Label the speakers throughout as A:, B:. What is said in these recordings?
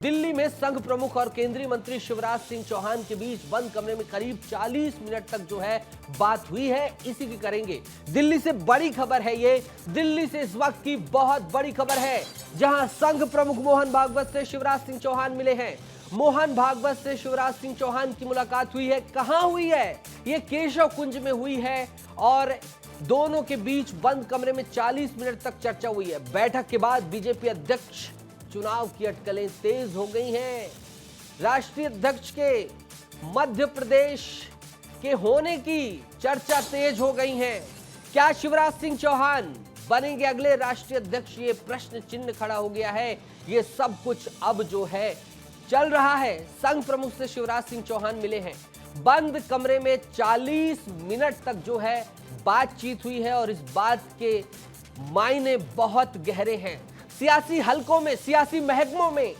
A: दिल्ली में संघ प्रमुख और केंद्रीय मंत्री शिवराज सिंह चौहान के बीच बंद कमरे में करीब 40 मिनट तक जो है बात हुई है। इसी की करेंगे। दिल्ली से बड़ी खबर है ये। दिल्ली से इस वक्त की बहुत बड़ी खबर है, जहां संघ प्रमुख मोहन भागवत से शिवराज सिंह चौहान मिले हैं। मोहन भागवत से शिवराज सिंह चौहान की मुलाकात हुई है। कहां हुई है? ये केशव कुंज में हुई है और दोनों के बीच बंद कमरे में 40 मिनट तक चर्चा हुई है। बैठक के बाद बीजेपी अध्यक्ष चुनाव की अटकलें तेज हो गई हैं। राष्ट्रीय अध्यक्ष के मध्य प्रदेश के होने की चर्चा तेज हो गई है। क्या शिवराज सिंह चौहान बनेंगे अगले राष्ट्रीय अध्यक्ष? ये प्रश्न चिन्ह खड़ा हो गया है। ये सब कुछ अब जो है चल रहा है। संघ प्रमुख से शिवराज सिंह चौहान मिले हैं। बंद कमरे में 40 मिनट तक जो है बातचीत हुई है और इस बात के मायने बहुत गहरे हैं। सियासी हलकों में, सियासी महकमों में,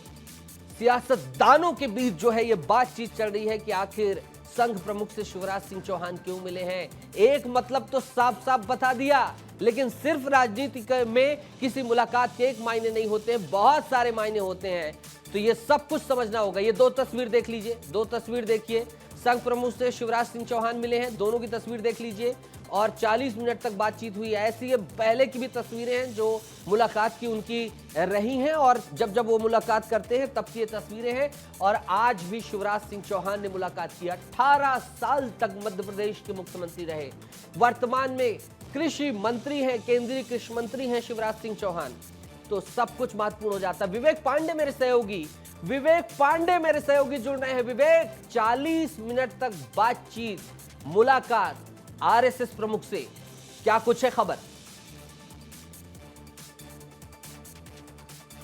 A: सियासतदानों के बीच जो है ये बातचीत चल रही है कि आखिर संघ प्रमुख से शिवराज सिंह चौहान क्यों मिले हैं। एक मतलब तो साफ साफ बता दिया, लेकिन सिर्फ राजनीति में किसी मुलाकात के एक मायने नहीं होते हैं, बहुत सारे मायने होते हैं। तो ये सब कुछ समझना होगा। ये दो तस्वीर देख लीजिए, दो तस्वीर देखिए। संघ प्रमुख से शिवराज सिंह चौहान मिले हैं, दोनों की तस्वीर देख लीजिए और 40 मिनट तक बातचीत हुई है। ऐसी ये पहले की भी तस्वीरें हैं जो मुलाकात की उनकी रही हैं और जब जब वो मुलाकात करते हैं तब की ये तस्वीरें हैं। और आज भी शिवराज सिंह चौहान ने मुलाकात की। 18 साल तक मध्य प्रदेश के मुख्यमंत्री रहे। वर्तमान में कृषि मंत्री हैं, केंद्रीय कृषि मंत्री हैं शिवराज सिंह चौहान। तो सब कुछ महत्वपूर्ण हो जाता है। विवेक पांडे मेरे सहयोगी, जुड़ रहे हैं। विवेक, 40 मिनट तक बातचीत, मुलाकात आरएसएस प्रमुख से, क्या कुछ है खबर?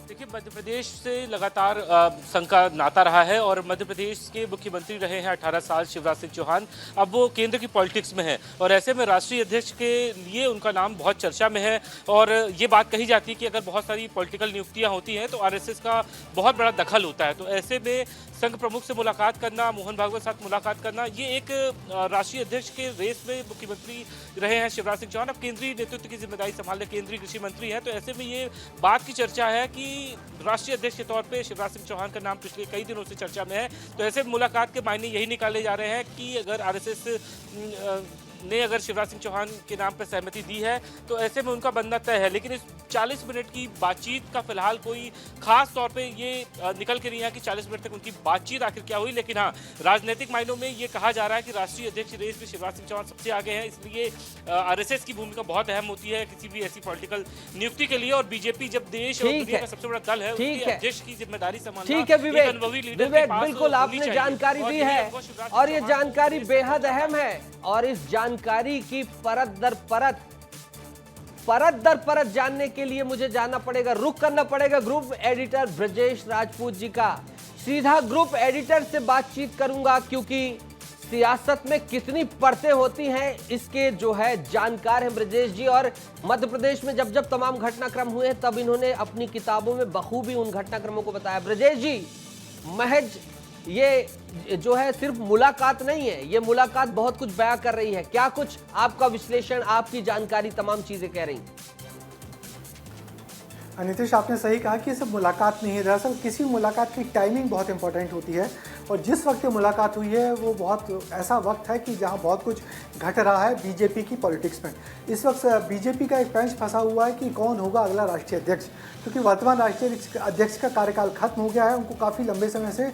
B: देखिए, मध्य प्रदेश से लगातार संघ का नाता रहा है और मध्य प्रदेश के मुख्यमंत्री रहे हैं 18 साल शिवराज सिंह चौहान। अब वो केंद्र की पॉलिटिक्स में है और ऐसे में राष्ट्रीय अध्यक्ष के लिए उनका नाम बहुत चर्चा में है। और ये बात कही जाती है कि अगर बहुत सारी पॉलिटिकल नियुक्तियां होती हैं तो आरएसएस का बहुत बड़ा दखल होता है। तो ऐसे में संघ प्रमुख से मुलाकात करना, मोहन भागवत साथ मुलाकात करना, ये एक राष्ट्रीय अध्यक्ष के रेस में मुख्यमंत्री रहे हैं शिवराज सिंह चौहान। अब केंद्रीय नेतृत्व की जिम्मेदारी संभालने केंद्रीय कृषि मंत्री हैं। तो ऐसे में ये बात की चर्चा है कि राष्ट्रीय अध्यक्ष के तौर पे शिवराज सिंह चौहान का नाम पिछले कई दिनों से चर्चा में है। तो ऐसे मुलाकात के मायने यही निकाले जा रहे हैं कि अगर आरएसएस ने अगर शिवराज सिंह चौहान के नाम पर सहमति दी है तो ऐसे में उनका बनना तय है। लेकिन इस 40 मिनट की बातचीत का फिलहाल कोई खास तौर पे ये निकल के नहीं है कि 40 मिनट तक उनकी बातचीत आखिर क्या हुई। लेकिन हाँ, राजनीतिक मायनों में ये कहा जा रहा है कि राष्ट्रीय अध्यक्ष रेस में शिवराज सिंह चौहान सबसे आगे हैं। इसलिए आरएसएस की भूमिका बहुत अहम होती है किसी भी ऐसी पॉलिटिकल नियुक्ति के लिए। और बीजेपी जब देश और दुनिया का सबसे बड़ा दल है, उसकी अध्यक्ष की जिम्मेदारी संभालना।
A: ठीक है विवेक, बिल्कुल आपने जानकारी दी है और ये जानकारी बेहद अहम है। और इस जानकारी की परत दर परत जानने के लिए मुझे जाना पड़ेगा, रुख करना पड़ेगा ग्रुप एडिटर ब्रजेश राजपूत जी का। सीधा ग्रुप एडिटर से बातचीत करूंगा क्योंकि सियासत में कितनी परतें होती हैं इसके जो है जानकार हैं ब्रजेश जी। और मध्य प्रदेश में जब जब तमाम घटनाक्रम हुए हैं तब इन्होंने अपनी किताबों में बखूबी उन घटनाक्रमों को बताया। ब्रजेश जी, महज ये जो है सिर्फ मुलाकात नहीं है, ये मुलाकात बहुत कुछ बयां कर रही है। क्या कुछ आपका विश्लेषण, आपकी जानकारी तमाम चीजें कह रही?
C: नीतीश, आपने सही कहा कि ये सब मुलाकात नहीं है। दरअसल किसी मुलाकात की टाइमिंग बहुत इंपॉर्टेंट होती है और जिस वक्त ये मुलाकात हुई है वो बहुत ऐसा वक्त है कि जहां बहुत कुछ घट रहा है बीजेपी की पॉलिटिक्स में। इस वक्त बीजेपी का एक पेंच फंसा हुआ है कि कौन होगा अगला राष्ट्रीय अध्यक्ष, क्योंकि वर्तमान राष्ट्रीय अध्यक्ष का कार्यकाल खत्म हो गया है। उनको काफ़ी लंबे समय से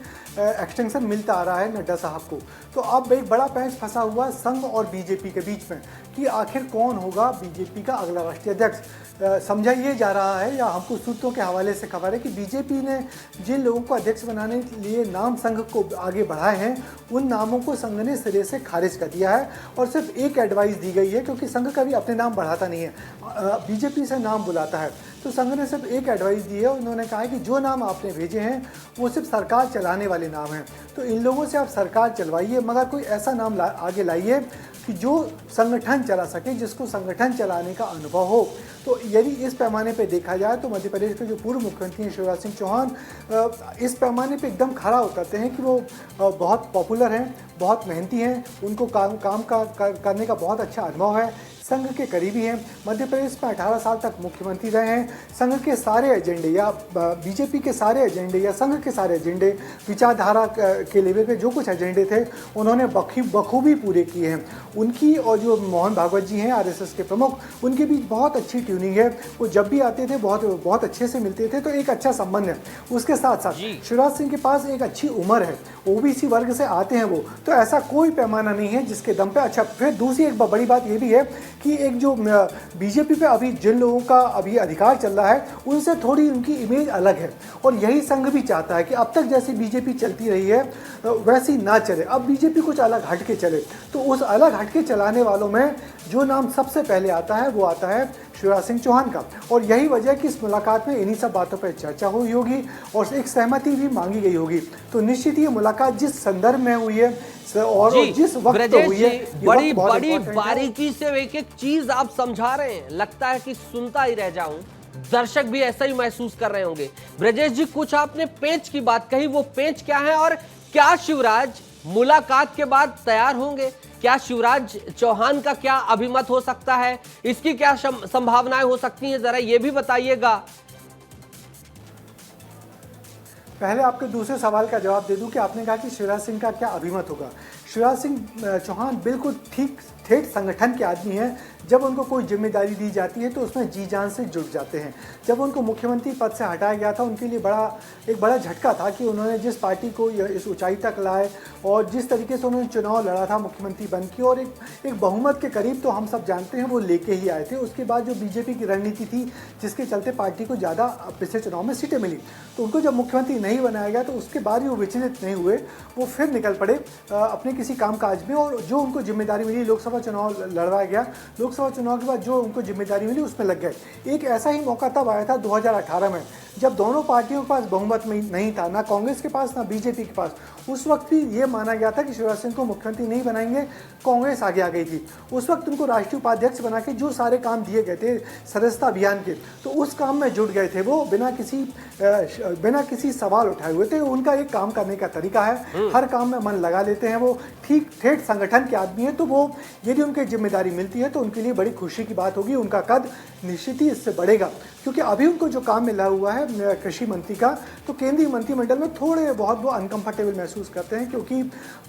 C: एक्सटेंशन मिलता आ रहा है नड्डा साहब को। तो अब एक बड़ा पेंच फंसा हुआ है संघ और बीजेपी के बीच में कि आखिर कौन होगा बीजेपी का अगला राष्ट्रीय अध्यक्ष। समझा ये जा रहा है या हमको सूत्रों के हवाले से खबर है कि बीजेपी ने जिन लोगों को अध्यक्ष बनाने के लिए नाम संघ को आगे बढ़ाए हैं उन नामों को संघ ने सिरे से खारिज कर दिया है और सिर्फ एक एडवाइस दी गई है, क्योंकि संघ कभी अपने नाम बढ़ाता नहीं है, बीजेपी से नाम बुलाता है। तो संघ ने सिर्फ एक एडवाइस दी है। उन्होंने कहा है कि जो नाम आपने भेजे हैं वो सिर्फ सरकार चलाने वाले नाम हैं, तो इन लोगों से आप सरकार चलवाइए, मगर कोई ऐसा नाम आगे लाइए कि जो संगठन चला सके, जिसको संगठन चलाने का अनुभव हो। तो यदि इस पैमाने पे देखा जाए तो मध्य प्रदेश के जो पूर्व मुख्यमंत्री हैं शिवराज सिंह चौहान इस पैमाने पे एकदम खरा उतरते हैं कि वो बहुत पॉपुलर हैं, बहुत मेहनती हैं, उनको काम करने का बहुत अच्छा अनुभव है। संघ के करीबी हैं। मध्य प्रदेश में 18 साल तक मुख्यमंत्री रहे हैं। संघ के सारे एजेंडे या बीजेपी के सारे एजेंडे या संघ के सारे एजेंडे, विचारधारा के लेवल पे जो कुछ एजेंडे थे उन्होंने बखूबी पूरे किए हैं। उनकी और जो मोहन भागवत जी हैं आरएसएस के प्रमुख, उनके बीच बहुत अच्छी ट्यूनिंग है। वो जब भी आते थे बहुत अच्छे से मिलते थे, तो एक अच्छा संबंध है। उसके साथ साथ शिवराज सिंह के पास एक अच्छी उम्र है, ओबीसी वर्ग से आते हैं वो, तो ऐसा कोई पैमाना नहीं है जिसके दम पे। अच्छा, फिर दूसरी एक बड़ी बात ये भी है कि एक जो बीजेपी पे अभी जिन लोगों का अभी अधिकार चल रहा है उनसे थोड़ी उनकी इमेज अलग है, और यही संघ भी चाहता है कि अब तक जैसी बीजेपी चलती रही है वैसी ना चले, अब बीजेपी कुछ अलग हट के चले। तो उस अलग हट के चलाने वालों में जो नाम सबसे पहले आता है वो आता है शिवराज सिंह चौहान का, और यही वजह कि इस मुलाकात में इन्हीं सब बातों पर चर्चा हुई होगी और एक सहमति भी मांगी गई होगी। तो निश्चित ही ये मुलाकात जिस संदर्भ में हुई है और जिस वक्त हुई है,
A: बड़ी बड़ी बारीकी से एक एक चीज आप समझा रहे हैं, लगता है कि सुनता ही रह जाऊं। दर्शक भी ऐसा ही महसूस कर रहे होंगे। ब्रजेश जी, कुछ आपने पेंच की बात कही, वो पेंच क्या है और क्या शिवराज मुलाकात के बाद तैयार होंगे? क्या शिवराज चौहान का क्या अभिमत हो सकता है, इसकी क्या संभावनाएं हो सकती हैं, जरा ये भी बताइएगा।
C: पहले आपके दूसरे सवाल का जवाब दे दूं कि आपने कहा कि शिवराज सिंह का क्या अभिमत होगा। शिवराज सिंह चौहान बिल्कुल ठेठ संगठन के आदमी हैं। जब उनको कोई जिम्मेदारी दी जाती है तो उसमें जी जान से जुट जाते हैं। जब उनको मुख्यमंत्री पद से हटाया गया था, उनके लिए एक बड़ा झटका था कि उन्होंने जिस पार्टी को इस ऊंचाई तक लाए और जिस तरीके से उन्होंने चुनाव लड़ा था मुख्यमंत्री बन के, और एक बहुमत के करीब तो हम सब जानते हैं वो लेके ही आए थे। उसके बाद जो बीजेपी की रणनीति थी जिसके चलते पार्टी को ज़्यादा पिछले चुनाव में सीटें मिली, तो उनको जब मुख्यमंत्री नहीं बनाया गया तो उसके बाद भी वो विचलित नहीं हुए, वो फिर निकल पड़े अपने किसी कामकाज में, और जो उनको जिम्मेदारी मिली, लोकसभा चुनाव लड़वाया गया, लोकसभा चुनाव के बाद जो उनको जिम्मेदारी मिली उसमें लग गए। एक ऐसा ही मौका तब आया था 2018 में, जब दोनों पार्टियों के पास बहुमत में नहीं था, ना कांग्रेस के पास ना बीजेपी के पास। उस वक्त भी ये माना गया था कि शिवराज सिंह को मुख्यमंत्री नहीं बनाएंगे, कांग्रेस आगे आ गई थी। उस वक्त उनको राष्ट्रीय उपाध्यक्ष बना के जो सारे काम दिए गए थे सदस्यता अभियान के, तो उस काम में जुट गए थे वो बिना किसी सवाल उठाए हुए थे। उनका एक काम करने का तरीका है, हर काम में मन लगा लेते हैं वो, ठीक ठेठ संगठन के आदमी है। तो वो यदि उनकी जिम्मेदारी मिलती है तो उनके लिए बड़ी खुशी की बात होगी, उनका कद निश्चित ही इससे बढ़ेगा। क्योंकि अभी उनको जो काम मिला हुआ है कृषि मंत्री का, तो केंद्रीय मंत्रिमंडल में थोड़े बहुत वो अनकंफर्टेबल महसूस करते हैं, क्योंकि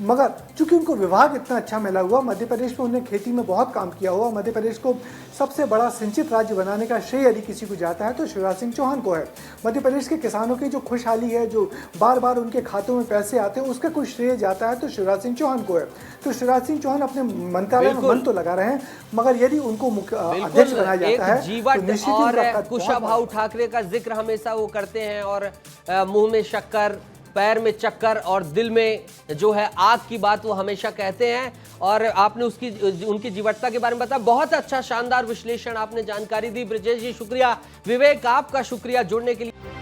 C: मगर चूंकि उनको विभाग इतना अच्छा मिला हुआ, मध्य प्रदेश में उन्होंने खेती में बहुत काम किया हुआ, मध्य प्रदेश को सबसे बड़ा सिंचित राज्य बनाने का श्रेय यदि किसी को जाता है तो शिवराज सिंह चौहान को है। मध्य प्रदेश के किसानों की जो खुशहाली है, जो बार बार उनके खातों में पैसे आते हैं, उसका कुछ श्रेय जाता है तो शिवराज सिंह चौहान को है। तो शिवराज सिंह चौहान अपने मंत्रालय में मन तो लगा रहे हैं, मगर यदि उनको मुख्य अध्यक्ष बनाया जाता है तो निश्चित ही
A: कुशाभाऊ ठाकरे का जिक्र हमेशा वो करते हैं, और मुंह में शक्कर, पैर में चक्कर और दिल में जो है आग की बात वो हमेशा कहते हैं। और आपने उनकी जीवटता के बारे में बताया। बहुत अच्छा शानदार विश्लेषण आपने जानकारी दी ब्रजेश जी, शुक्रिया। विवेक, आपका शुक्रिया जुड़ने के लिए।